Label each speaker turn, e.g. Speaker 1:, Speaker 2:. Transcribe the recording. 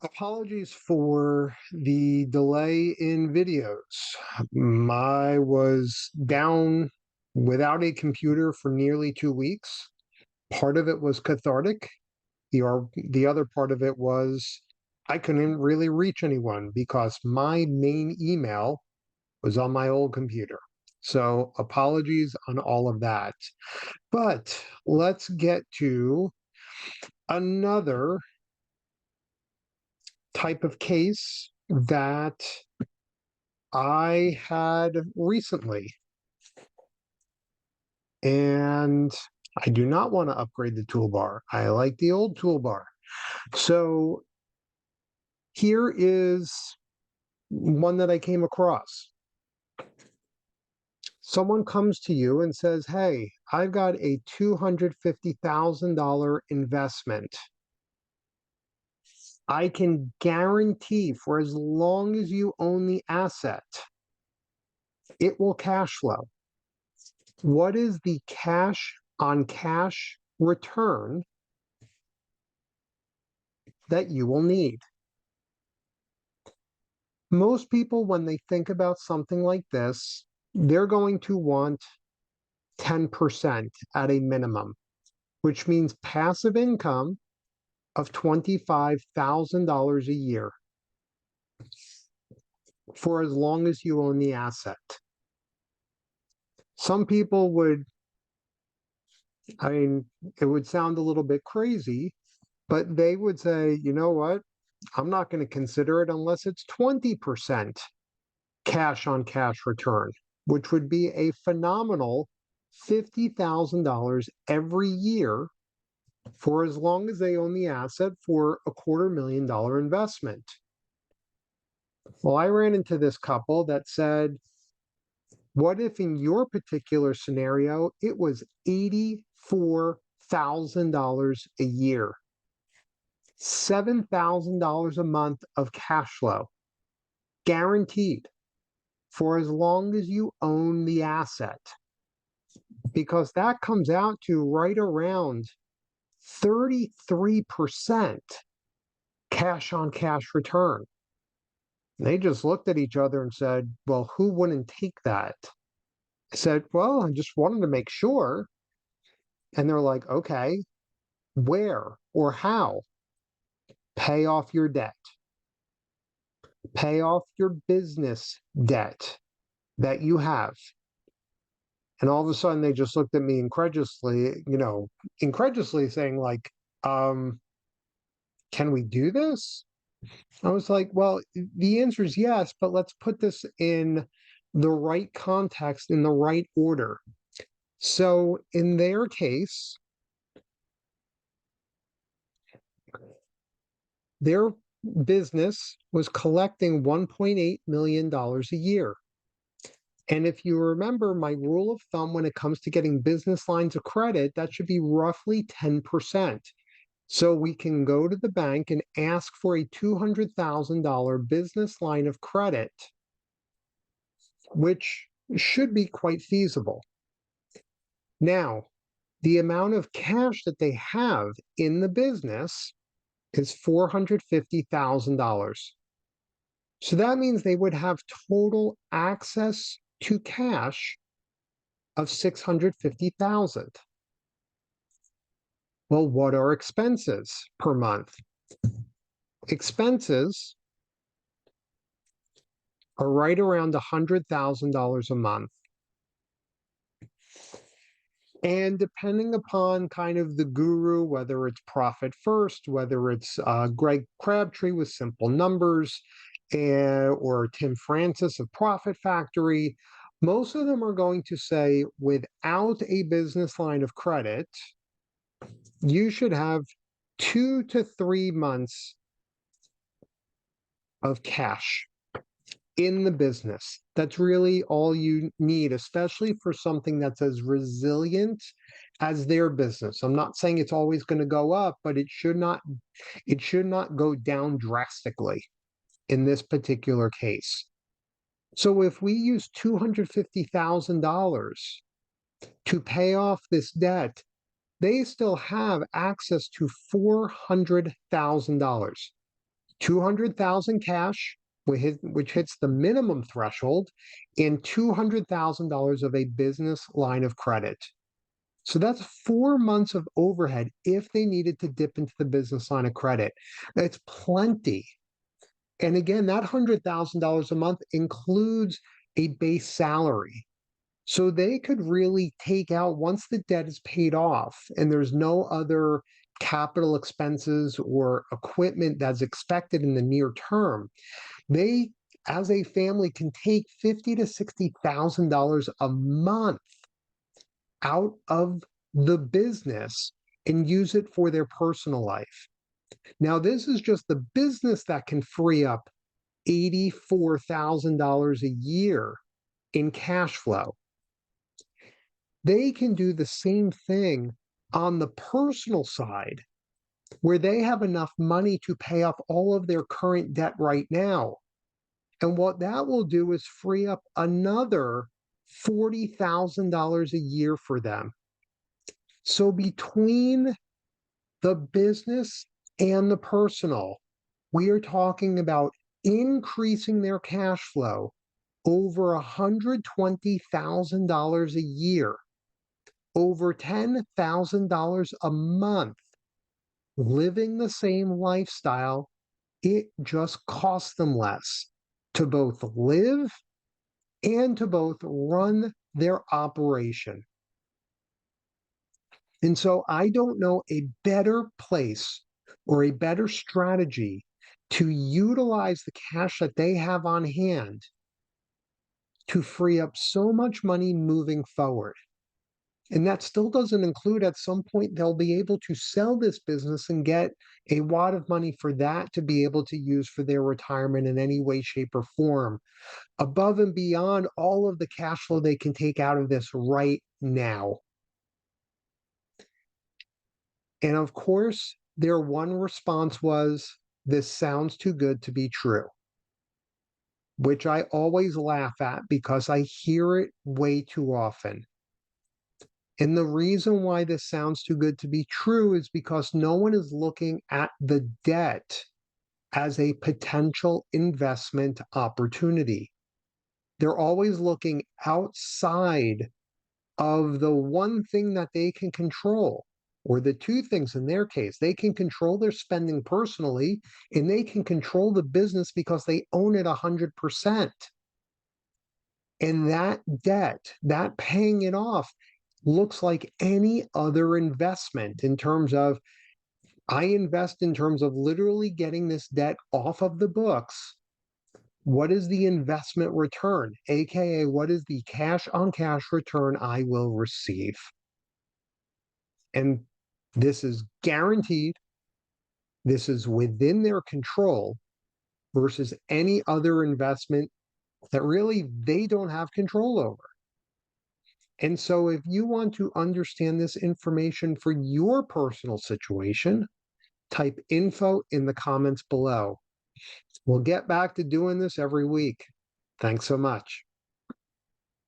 Speaker 1: Apologies for the delay in videos. I was down without a computer for nearly 2 weeks. Part of it was cathartic. The other part of it was I couldn't really reach anyone because my main email was on my old computer. So apologies on all of that. But let's get to another type of case that I had recently, and I do not want to upgrade the toolbar. I like the old toolbar. So here is one that I came across. Someone comes to you and says, "Hey, I've got a $250,000 investment. I can guarantee for as long as you own the asset, it will cash flow. What is the cash on cash return that you will need?" Most people, when they think about something like this, they're going to want 10% at a minimum, which means passive income of $25,000 a year for as long as you own the asset. Some people would, I mean, it would sound a little bit crazy, but they would say, you know what? I'm not going to consider it unless it's 20% cash on cash return, which would be a phenomenal $50,000 every year for as long as they own the asset for a $250,000 investment. Well, I ran into this couple that said, what if in your particular scenario, it was $84,000 a year, $7,000 a month of cash flow, guaranteed for as long as you own the asset? Because that comes out to right around 33% cash on cash return. They just looked at each other and said, well, who wouldn't take that? I said, well, I just wanted to make sure. And they're like, okay, where or how? Pay off your debt, pay off your business debt that you have. And all of a sudden they just looked at me incredulously saying, like, um, can we do this? I was like, well, the answer is yes, but let's put this in the right context, in the right order. So in their case, their business was collecting $1.8 million a year. And if you remember my rule of thumb when it comes to getting business lines of credit, that should be roughly 10%. So we can go to the bank and ask for a $200,000 business line of credit, which should be quite feasible. Now, the amount of cash that they have in the business is $450,000. So that means they would have total access to cash of 650,000. Well, what are expenses per month? Expenses are right around $100,000 a month. And depending upon kind of the guru, whether it's Profit First, whether it's Greg Crabtree with Simple Numbers, or Tim Francis of Profit Factory, most of them are going to say without a business line of credit, you should have 2 to 3 months of cash in the business. That's really all you need, especially for something that's as resilient as their business. I'm not saying it's always going to go up, but it should not go down drastically in this particular case. So if we use $250,000 to pay off this debt, they still have access to $400,000. 200,000 cash, which hits the minimum threshold, and $200,000 of a business line of credit. So that's 4 months of overhead if they needed to dip into the business line of credit. That's plenty. And again, that $100,000 a month includes a base salary. So they could really take out, once the debt is paid off and there's no other capital expenses or equipment that's expected in the near term, they, as a family, can take $50,000 to $60,000 a month out of the business and use it for their personal life. Now, this is just the business that can free up $84,000 a year in cash flow. They can do the same thing on the personal side, where they have enough money to pay off all of their current debt right now. And what that will do is free up another $40,000 a year for them. So between the business and the personal, we are talking about increasing their cash flow over $120,000 a year, over $10,000 a month, living the same lifestyle. It just costs them less to both live and to both run their operation. And so I don't know a better place or a better strategy to utilize the cash that they have on hand to free up so much money moving forward. And that still doesn't include, at some point, they'll be able to sell this business and get a wad of money for that to be able to use for their retirement in any way, shape, or form, above and beyond all of the cash flow they can take out of this right now. And of course, their one response was, "This sounds too good to be true," which I always laugh at because I hear it way too often. And the reason why this sounds too good to be true is because no one is looking at the debt as a potential investment opportunity. They're always looking outside of the one thing that they can control, or the two things in their case. They can control their spending personally, and they can control the business because they own it 100%. And that debt, that paying it off, looks like any other investment in terms of, I invest in terms of literally getting this debt off of the books. What is the investment return? AKA, what is the cash on cash return I will receive? And this is guaranteed. This is within their control versus any other investment that really they don't have control over. And so if you want to understand this information for your personal situation, type info in the comments below. We'll get back to doing this every week. Thanks so much.